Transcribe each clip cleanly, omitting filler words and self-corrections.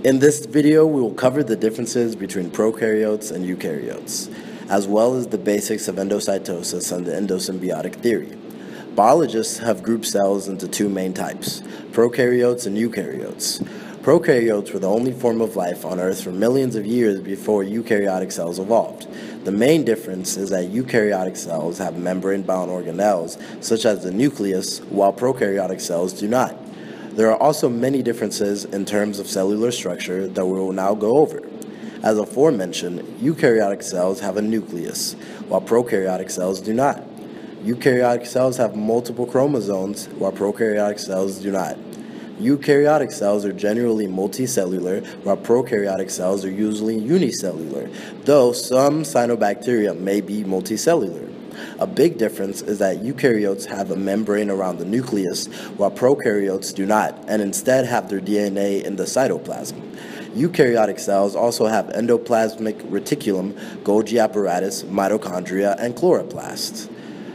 In this video, we will cover the differences between prokaryotes and eukaryotes, as well as the basics of endocytosis and the endosymbiotic theory. Biologists have grouped cells into two main types, prokaryotes and eukaryotes. Prokaryotes were the only form of life on Earth for millions of years before eukaryotic cells evolved. The main difference is that eukaryotic cells have membrane-bound organelles, such as the nucleus, while prokaryotic cells do not. There are also many differences in terms of cellular structure that we will now go over. As aforementioned, eukaryotic cells have a nucleus, while prokaryotic cells do not. Eukaryotic cells have multiple chromosomes, while prokaryotic cells do not. Eukaryotic cells are generally multicellular, while prokaryotic cells are usually unicellular, though some cyanobacteria may be multicellular. A big difference is that eukaryotes have a membrane around the nucleus, while prokaryotes do not, and instead have their DNA in the cytoplasm. Eukaryotic cells also have endoplasmic reticulum, Golgi apparatus, mitochondria, and chloroplasts.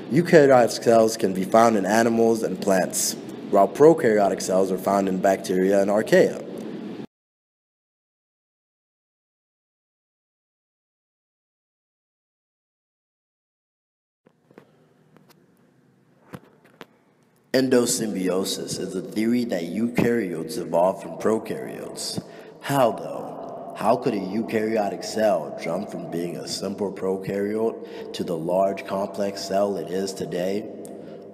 Eukaryotic cells can be found in animals and plants, while prokaryotic cells are found in bacteria and archaea. Endosymbiosis is a theory that eukaryotes evolved from prokaryotes. How though? How could a eukaryotic cell jump from being a simple prokaryote to the large complex cell it is today?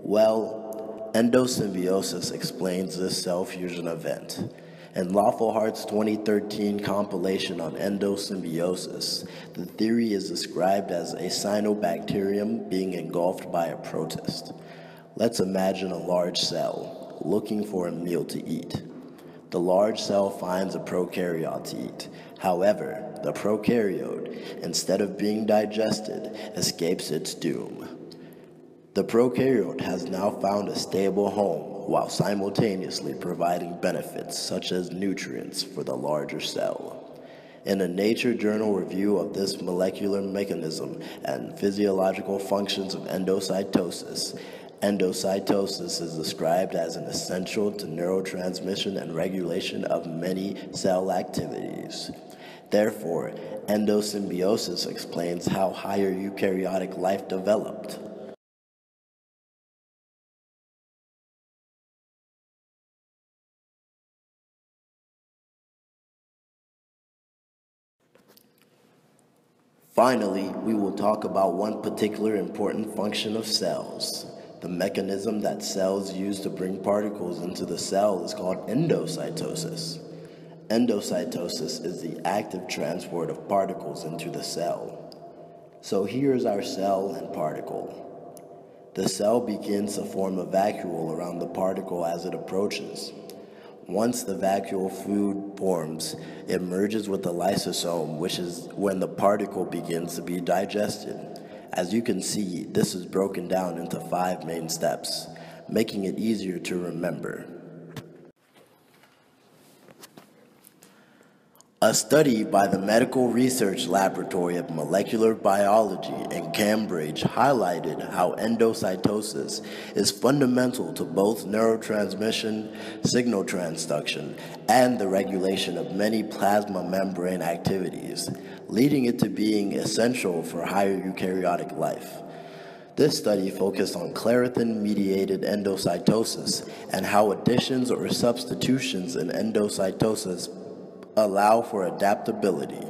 Well, endosymbiosis explains this cell fusion event. In Lawful Heart's 2013 compilation on endosymbiosis, the theory is described as a cyanobacterium being engulfed by a protist. Let's imagine a large cell looking for a meal to eat. The large cell finds a prokaryote to eat. However, the prokaryote, instead of being digested, escapes its doom. The prokaryote has now found a stable home while simultaneously providing benefits such as nutrients for the larger cell. In a Nature journal review of this molecular mechanism and physiological functions of endocytosis, endocytosis is described as an essential to neurotransmission and regulation of many cell activities. Therefore, endosymbiosis explains how higher eukaryotic life developed. Finally, we will talk about one particular important function of cells. The mechanism that cells use to bring particles into the cell is called endocytosis. Endocytosis is the active transport of particles into the cell. So here's our cell and particle. The cell begins to form a vacuole around the particle as it approaches. Once the vacuole fluid forms, it merges with the lysosome, which is when the particle begins to be digested. As you can see, this is broken down into 5 main steps, making it easier to remember. A study by the Medical Research Laboratory of Molecular Biology in Cambridge highlighted how endocytosis is fundamental to both neurotransmission, signal transduction, and the regulation of many plasma membrane activities, leading it to being essential for higher eukaryotic life. This study focused on clarithin-mediated endocytosis and how additions or substitutions in endocytosis allow for adaptability.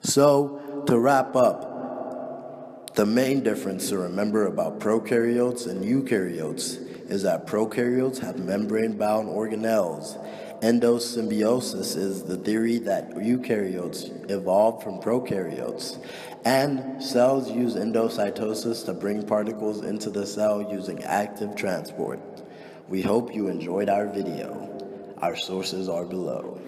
So, to wrap up, the main difference to remember about prokaryotes and eukaryotes is that prokaryotes have membrane-bound organelles. Endosymbiosis is the theory that eukaryotes evolved from prokaryotes, and cells use endocytosis to bring particles into the cell using active transport. We hope you enjoyed our video. Our sources are below.